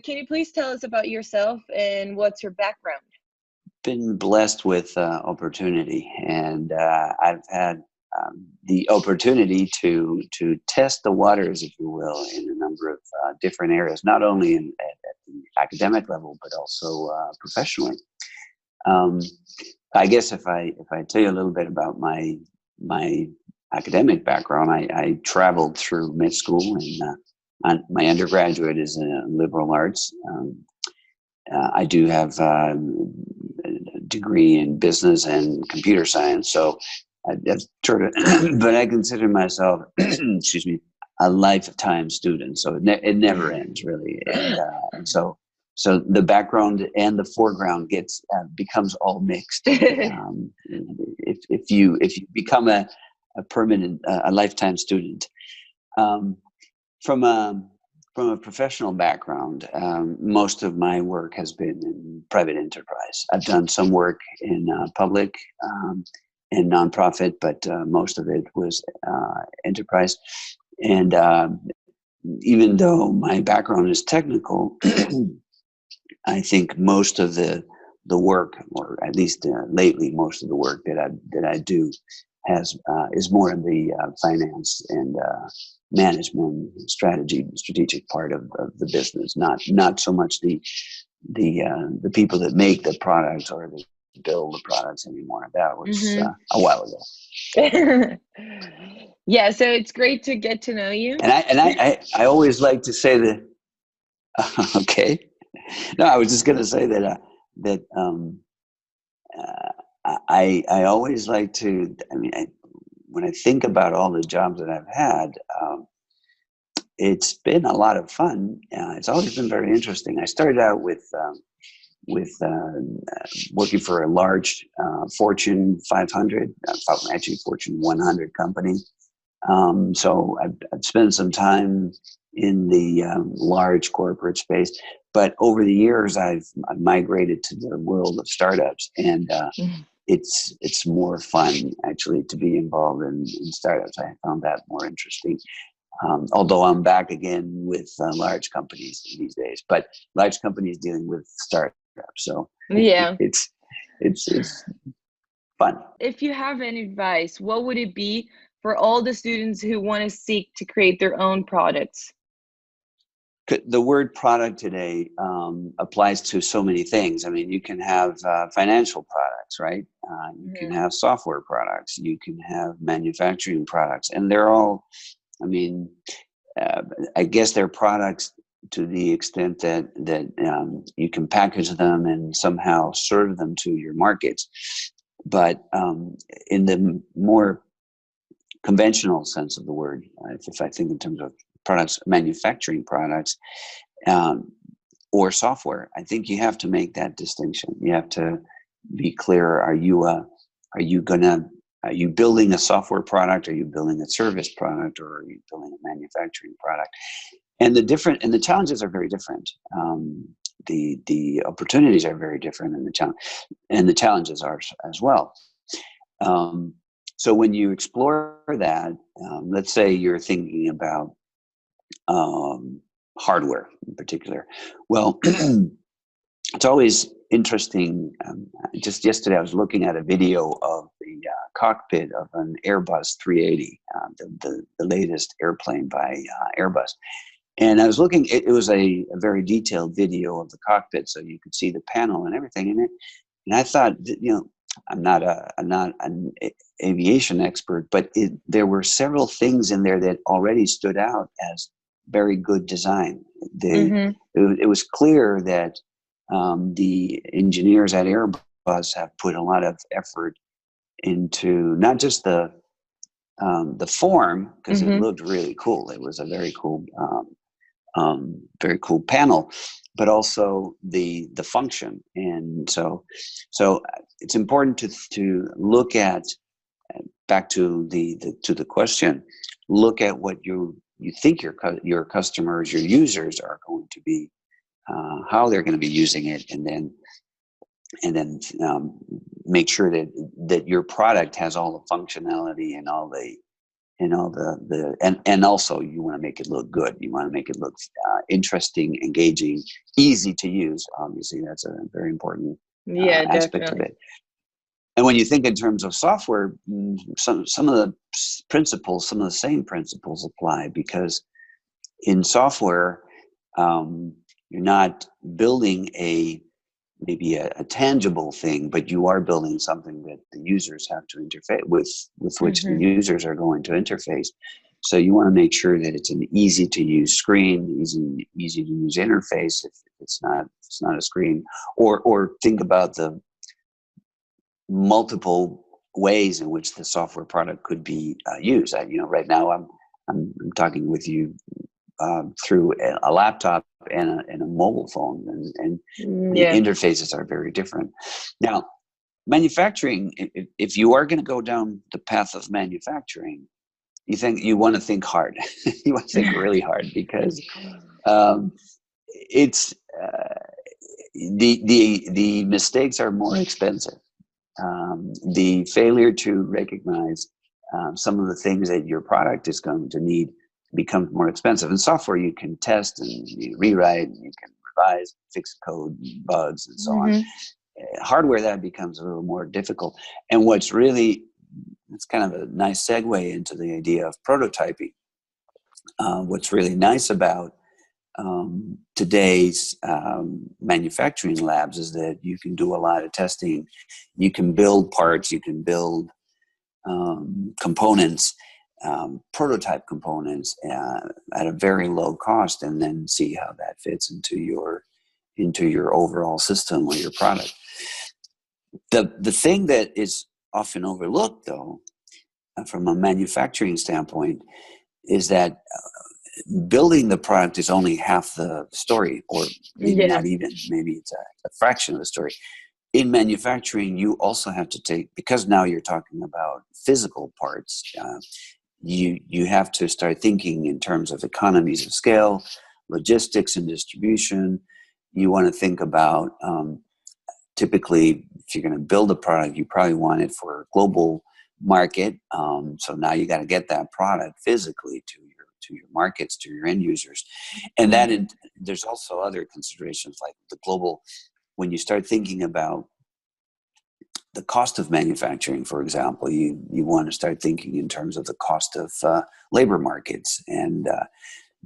Can you please tell us about yourself and what's your background? Been blessed with opportunity, and I've had the opportunity to test the waters, if you will, in a number of different areas, not only at the academic level, but also professionally. Um, I guess if I tell you a little bit about my academic background, I traveled through med school, and my undergraduate is in liberal arts. I do have a degree in business and computer science, so that's sort of. But I consider myself, excuse me, a lifetime student. So it never ends really, and so the background and the foreground becomes all mixed. If you become a permanent, a lifetime student, from a from a professional background, most of my work has been in private enterprise. I've done some work in public and nonprofit, but most of it was enterprise. And even though my background is technical, I think most of the work, or at least lately, most of the work that I do is more in the finance and management strategic part of the business, not so much the people that make the products or that build the products anymore. That was a while ago. Yeah, so it's great to get to know you. And I always like to say that. Okay. No, I was just going to say that I always like to. I mean, when I think about all the jobs that I've had, it's been a lot of fun. It's always been very interesting. I started out with working for a large Fortune 500, actually Fortune 100 company. So I've spent some time in the large corporate space, but over the years I've migrated to the world of startups, and it's more fun actually to be involved in startups. I found that more interesting. Although I'm back again with large companies these days, but large companies dealing with startups. So yeah, it's fun. If you have any advice, what would it be for all the students who want to seek to create their own products? The word product today applies to so many things. I mean, you can have financial products, right? You can have software products. You can have manufacturing products, and they're all. I mean, I guess they're products to the extent that you can package them and somehow serve them to your markets. But in the more conventional sense of the word, if I think in terms of products, manufacturing products, or software, I think you have to make that distinction. You have to be clear. Are you building a software product? Are you building a service product? Or are you building a manufacturing product? And the challenges are very different. The opportunities are very different, and the challenges are as well. So when you explore that, let's say you're thinking about hardware in particular. Well, it's always interesting. Just yesterday, I was looking at a video of the cockpit of an Airbus 380, the latest airplane by Airbus. And I was looking. It was a very detailed video of the cockpit, so you could see the panel and everything in it. And I thought, I'm not an aviation expert, but there were several things in there that already stood out as very good design. It was clear that the engineers at Airbus have put a lot of effort into not just the form, because it looked really cool. It was a very cool panel, but also the function. And so it's important to look at, back to the question, look at what you think your customers, your users are going to be, how they're going to be using it, and then make sure that your product has all the functionality and all the and all and also you want to make it look good. You want to make it look interesting, engaging, easy to use. Obviously, that's a very important Yeah, aspect of definitely. it. And when you think in terms of software, some of the principles, some of the same principles apply, because in software, you're not building maybe a tangible thing, but you are building something that the users have to interface with which the Mm-hmm. users are going to interface. So you want to make sure that it's an easy to use screen, easy to use interface. If it's not a screen, or think about the multiple ways in which the software product could be used. Right now I'm talking with you through a laptop and a mobile phone, and the Yeah. interfaces are very different. Now, manufacturing, if you are going to go down the path of manufacturing, you want to think hard. You want to think really hard, because um, it's the mistakes are more expensive. The failure to recognize some of the things that your product is going to need becomes more expensive. In software, you can test and you rewrite, and you can revise, fix code, bugs, and so on. Mm-hmm. Hardware, that becomes a little more difficult. And it's kind of a nice segue into the idea of prototyping. What's really nice about today's manufacturing labs is that you can do a lot of testing. You can build parts, you can build components, prototype components at a very low cost, and then see how that fits into your overall system or your product. The thing that is often overlooked, though, from a manufacturing standpoint, is that building the product is only half the story, or maybe Yeah. not even. Maybe it's a fraction of the story. In manufacturing, you also have to take, because now you're talking about physical parts, you have to start thinking in terms of economies of scale, logistics and distribution. You want to think about, typically, if you're going to build a product, you probably want it for a global market. So now you got to get that product physically to your markets, to your end users. And there's also other considerations like the global. When you start thinking about the cost of manufacturing, for example, you want to start thinking in terms of the cost of labor markets. And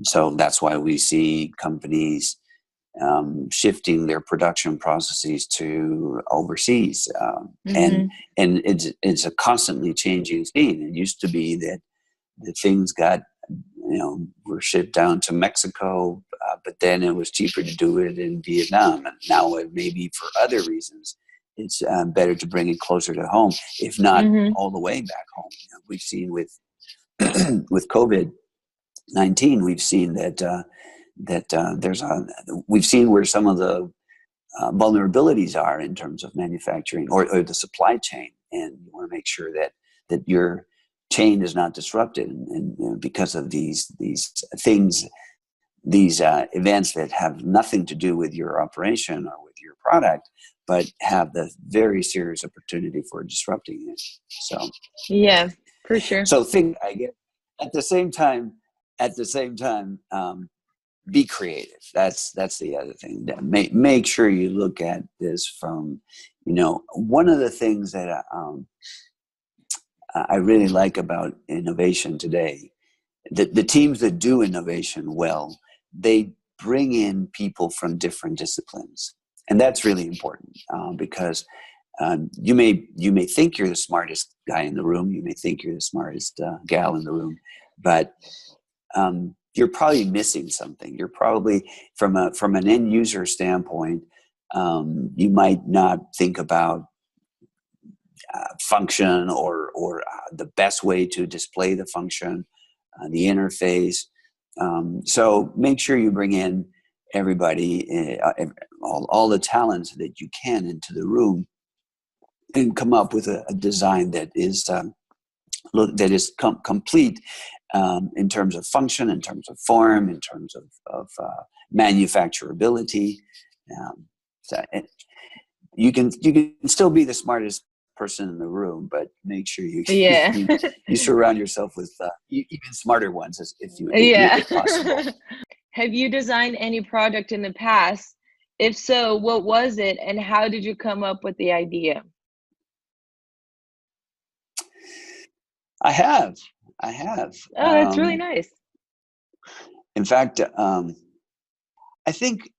so that's why we see companies shifting their production processes to overseas. Mm-hmm. And it's a constantly changing scene. It used to be that the things were shipped down to Mexico, but then it was cheaper to do it in Vietnam. And now it may be for other reasons. It's better to bring it closer to home, if not Mm-hmm. all the way back home. We've seen with with COVID-19, we've seen we've seen where some of the vulnerabilities are in terms of manufacturing or the supply chain, and you want to make sure that your chain is not disrupted, and because of these things, these events that have nothing to do with your operation or with your product, but have the very serious opportunity for disrupting it. Yeah, for sure. So think, I guess, at the same time, be creative. That's the other thing. Make sure you look at this from, one of the things that I really like about innovation today, the teams that do innovation well, they bring in people from different disciplines, and that's really important, because you may think you're the smartest guy in the room, you may think you're the smartest gal in the room, but you're probably missing something. You're probably, from an end user standpoint, you might not think about function or the best way to display the function, the interface. So make sure you bring in everybody, all the talents that you can into the room, and come up with a design that is complete, in terms of function, in terms of form, in terms of manufacturability. So you can still be the smartest person in the room, but make sure you Yeah. you surround yourself with even smarter ones, Yeah. if possible. Have you designed any product in the past? If so, what was it and how did you come up with the idea? I have, I have. Oh, that's really nice. In fact, I think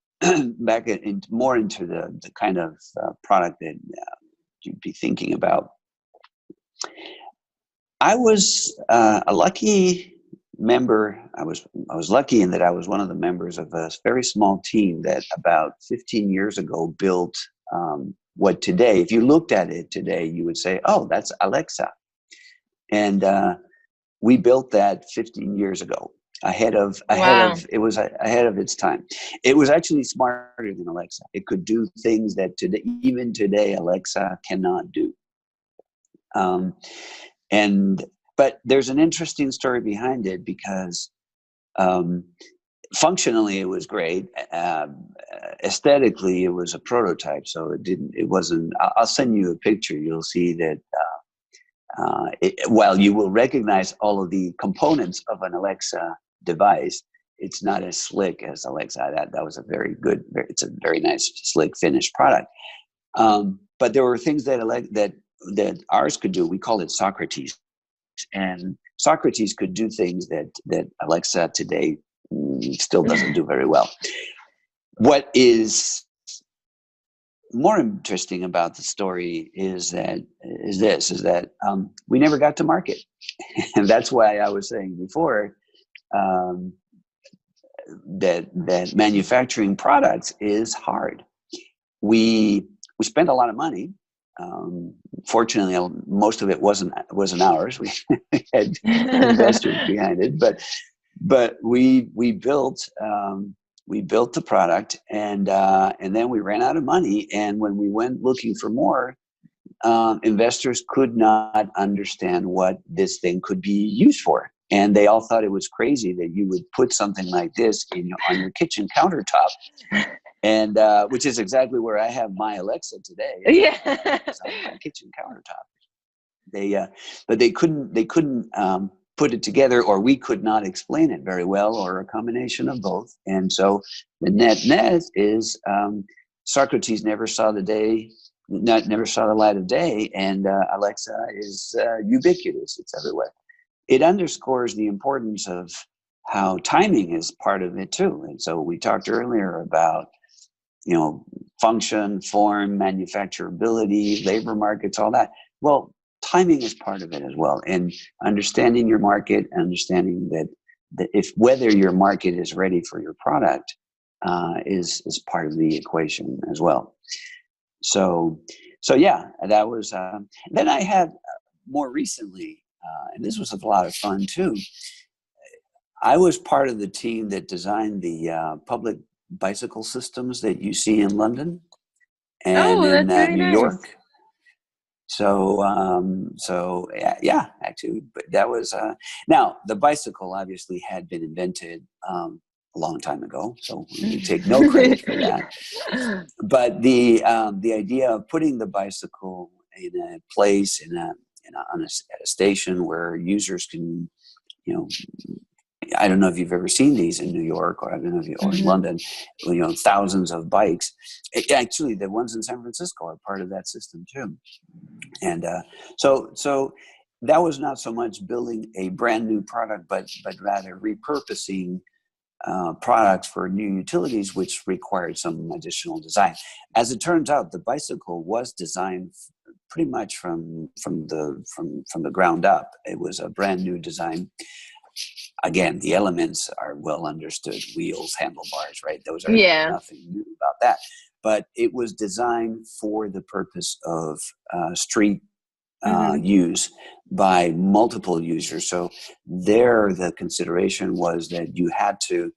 back more into the kind of product that you'd be thinking about. I was a lucky member. I was lucky in that I was one of the members of a very small team that about 15 years ago built what today, if you looked at it today, you would say, "Oh, that's Alexa." And we built that 15 years ago, Wow. it was ahead of its time. It was actually smarter than Alexa. It could do things that even today Alexa cannot do. Um, and but there's an interesting story behind it because um, functionally it was great. Aesthetically, it was a prototype, so it wasn't. I'll send you a picture. You'll see that. While you will recognize all of the components of an Alexa device, it's not as slick as Alexa. That was a very good. It's a very nice, slick, finished product. But there were things that ours could do. We call it Socrates, and Socrates could do things that Alexa today still doesn't do very well. What is more interesting about the story is that we never got to market, and that's why I was saying before um, that manufacturing products is hard. We spent a lot of money. Fortunately, most of it wasn't ours. We had investors behind it, but we built the product, and then we ran out of money. And when we went looking for more, investors could not understand what this thing could be used for, and they all thought it was crazy that you would put something like this on your kitchen countertop, and which is exactly where I have my Alexa today. Yeah. It's on my kitchen countertop. But they couldn't put it together, or we could not explain it very well, or a combination of both. And so the net is Socrates never saw the light of day, and Alexa is ubiquitous. It's everywhere. It underscores the importance of how timing is part of it too. And so we talked earlier about function, form, manufacturability, labor markets, all that. Well, timing is part of it as well, and understanding your market, understanding that if whether your market is ready for your product is part of the equation as well. So yeah, that was. Then I had more recently, and this was a lot of fun too. I was part of the team that designed the public bicycle systems that you see in London and Oh, in that's very New nice. York. So yeah, actually, but that was now the bicycle obviously had been invented a long time ago, so we take no credit for that. But the idea of putting the bicycle in a place at a station where users can, I don't know if you've ever seen these in New York, or I don't know if or in London, thousands of bikes. Actually, the ones in San Francisco are part of that system too. And so that was not so much building a brand new product, but rather repurposing products for new utilities, which required some additional design. As it turns out, the bicycle was designed pretty much from the ground up. It was a brand new design. Again, the elements are well understood: wheels, handlebars, right? There's Yeah. nothing new about that. But it was designed for the purpose of street use by multiple users. So there, the consideration was that you had to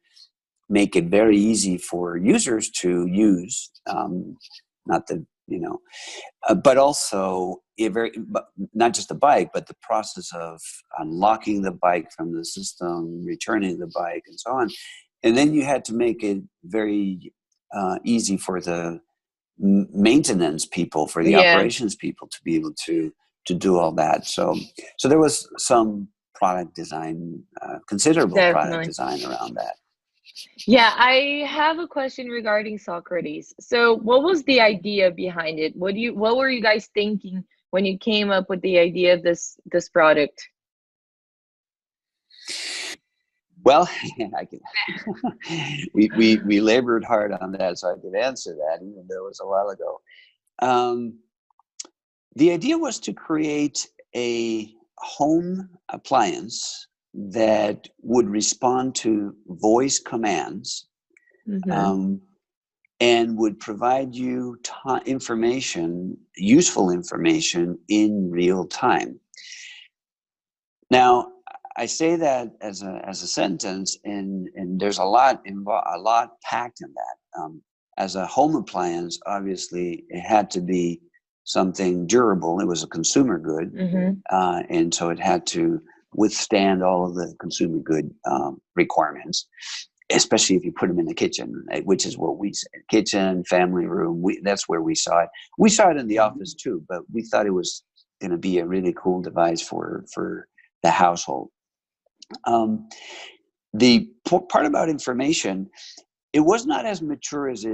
make it very easy for users to use, not the, but also but not just the bike, but the process of unlocking the bike from the system, returning the bike, and so on. And then you had to make it very easy for the maintenance people, for the Yeah, operations people to be able to do all that. So there was some product design, considerable product definitely. design around that. Yeah, I have a question regarding Socrates. So, what was the idea behind it? What were you guys thinking when you came up with the idea of this product? Well, I can, we labored hard on that, so I could answer that, even though it was a while ago. Um, the idea was to create a home appliance that would respond to voice commands, Mm-hmm. um, and would provide you information, useful information in real time. Now, I say that as a sentence, and there's a lot packed in that. As a home appliance, obviously, it had to be something durable. It was a consumer good, Mm-hmm. and so it had to withstand all of the consumer good requirements, especially if you put them in the kitchen, which is what we said. Kitchen, family room, that's where we saw it. We saw it in the office too, but we thought it was going to be a really cool device for the household. The part about information, it was not as mature as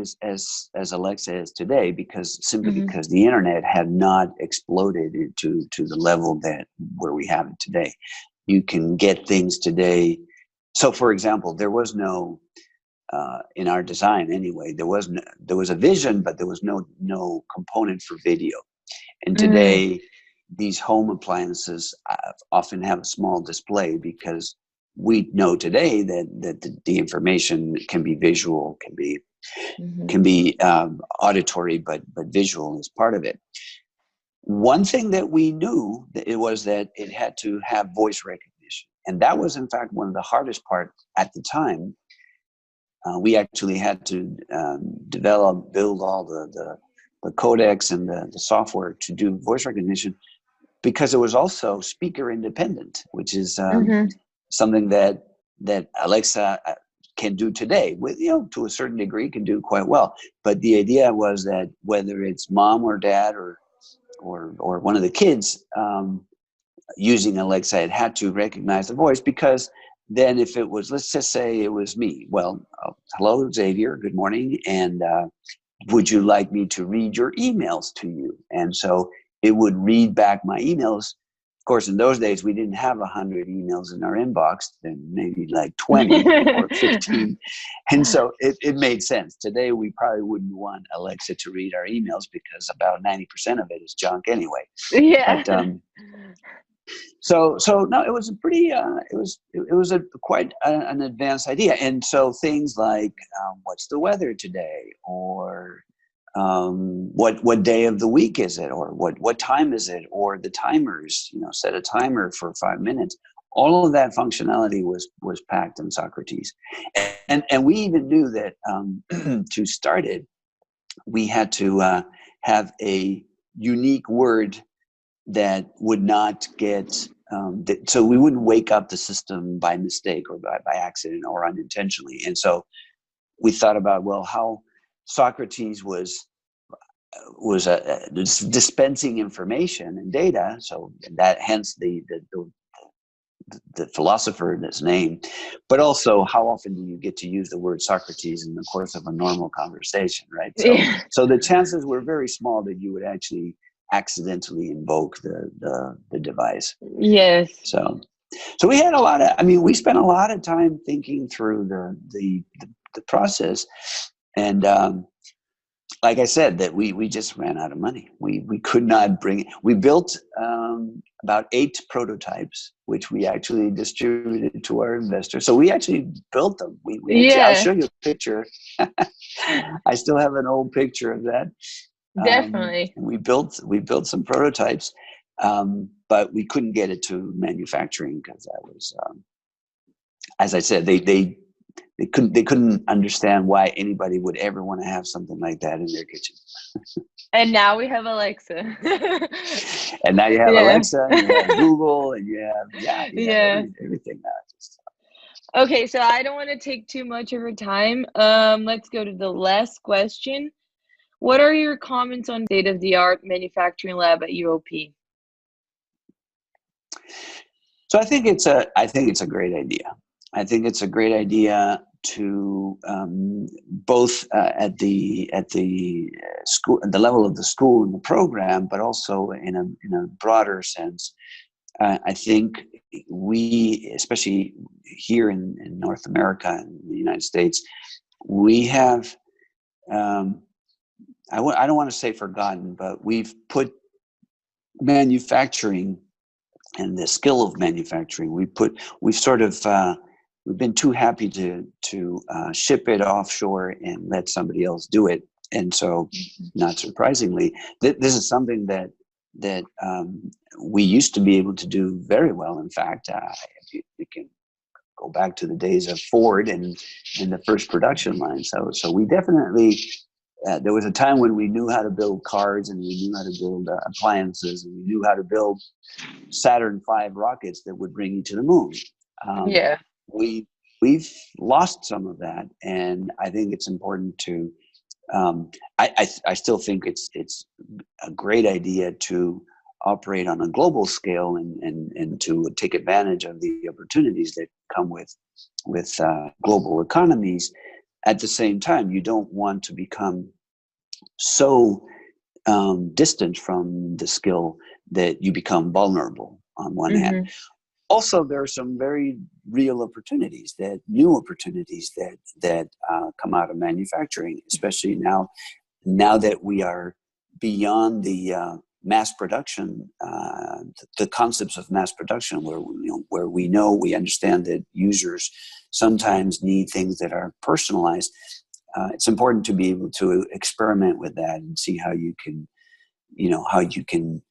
Alexa is today, simply Mm-hmm. because the internet had not exploded to the level that where we have it today. You can get things today. So, for example, there was no in our design anyway. There was a vision, but there was no component for video. And Mm, today, these home appliances often have a small display, because we know today that the information can be visual, mm-hmm. can be auditory, but visual is part of it. One thing that we knew that it was that it had to have voice recognition, and that was in fact one of the hardest parts at the time. We actually had to build all the codecs and the software to do voice recognition, because it was also speaker independent, which is Mm-hmm. something that Alexa can do today, with to a certain degree, can do quite well. But the idea was that whether it's mom or dad or one of the kids using Alexa, it had to recognize the voice, because then if it was, let's just say it was me, well, hello Xavier, good morning, and would you like me to read your emails to you? And so it would read back my emails. Of course, in those days, we didn't have 100 emails in our inbox, then maybe like 20 or 15. And so it made sense. Today, we probably wouldn't want Alexa to read our emails, because about 90% of it is junk anyway. Yeah. But so no, it was a pretty it was a quite an advanced idea. And so things like what's the weather today, or what day of the week is it, or what time is it, or the timers, set a timer for 5 minutes. All of that functionality was packed in Socrates. And we even knew that to start it, we had to have a unique word that would not get so we wouldn't wake up the system by mistake or by accident or unintentionally. And so we thought about, well, how Socrates was dispensing information and data, so that hence the philosopher in his name, but also how often do you get to use the word Socrates in the course of a normal conversation, right? Yeah. So the chances were very small that you would actually accidentally invoke the device. Yes. So we had we spent a lot of time thinking through the process, and like I said, that we just ran out of money. We could not bring it. We built about 8 prototypes, which we actually distributed to our investors. So we actually built them. We actually, I'll Yeah, show you a picture. I still have an old picture of that. definitely. We built some prototypes, but we couldn't get it to manufacturing, because that was, as I said, they couldn't understand why anybody would ever want to have something like that in their kitchen. And now we have Alexa. And now you have Yeah. Alexa, and you have Google, and you have Yeah. everything now. Okay, so I don't want to take too much of your time. Let's go to the last question. what are your comments on state-of-the-art manufacturing lab at UOP? So I think it's a great idea. I think it's a great idea to both at the school, at the level of the school and the program, but also in a broader sense. I think we, especially here in North America and the United States, we have, I don't want to say forgotten, but we've put manufacturing and the skill of manufacturing, we've been too happy to ship it offshore and let somebody else do it. And so, not surprisingly, this is something that we used to be able to do very well. In fact, if you can go back to the days of Ford and the first production line. So we definitely, there was a time when we knew how to build cars, and we knew how to build appliances, and we knew how to build Saturn V rockets that would bring you to the moon. Yeah. We've lost some of that, and I think it's important to. I still think it's a great idea to operate on a global scale and to take advantage of the opportunities that come with global economies. At the same time, you don't want to become so distant from the skill that you become vulnerable on one hand. Also, there are some very real opportunities, new opportunities that come out of manufacturing, especially now that we are beyond the mass production, the concepts of mass production, where we understand that users sometimes need things that are personalized. It's important to be able to experiment with that and see how you can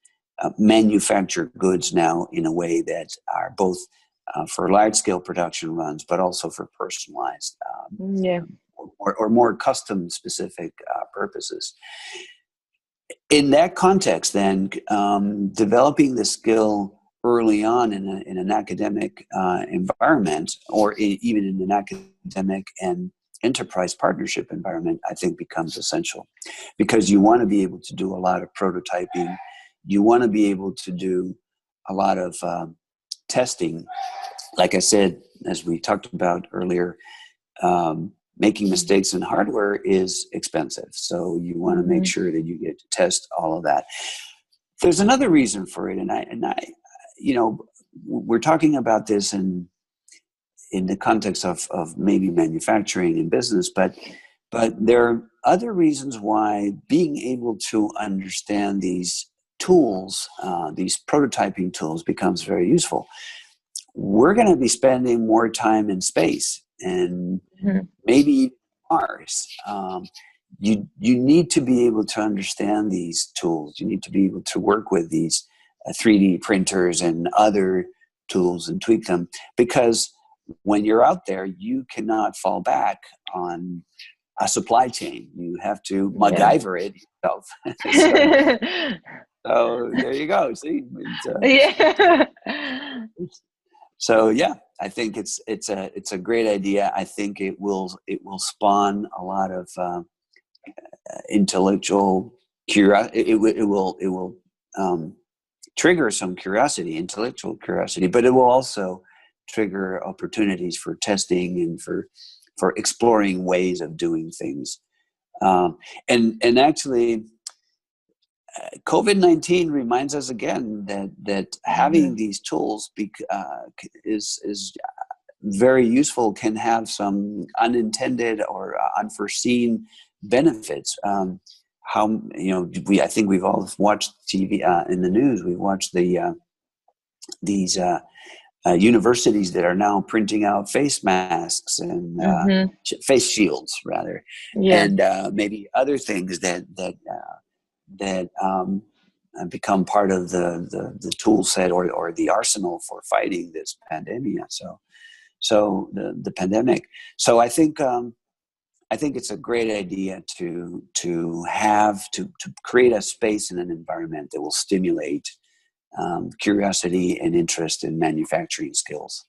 manufacture goods now in a way that are both for large-scale production runs, but also for personalized or more custom-specific purposes. In that context, then, developing the skill early on in an academic environment, or even in an academic and enterprise partnership environment, I think becomes essential, because you want to be able to do a lot of prototyping. You want to be able to do a lot of testing. Like I said, as we talked about earlier, making mistakes in hardware is expensive. So you want to make sure that you get to test all of that. There's another reason for it, and I, we're talking about this in the context of maybe manufacturing and business, but there are other reasons why being able to understand these tools, these prototyping tools, becomes very useful. We're going to be spending more time in space, and maybe Mars. You need to be able to understand these tools. You need to be able to work with these 3D printers and other tools and tweak them, because when you're out there, you cannot fall back on a supply chain. You have to MacGyver it yourself. So there you go. See, So yeah, I think it's a great idea. I think it will spawn a lot of intellectual curiosity. It will trigger some curiosity, intellectual curiosity, but it will also trigger opportunities for testing and for exploring ways of doing things. And actually, COVID-19 reminds us again that having these tools is very useful, can have some unintended or unforeseen benefits. I think we've all watched TV in the news. We've watched these universities that are now printing out face masks and face shields, rather, and maybe other things that become part of the tool set or the arsenal for fighting this pandemic. So the pandemic. So I think it's a great idea to create a space and an environment that will stimulate curiosity and interest in manufacturing skills.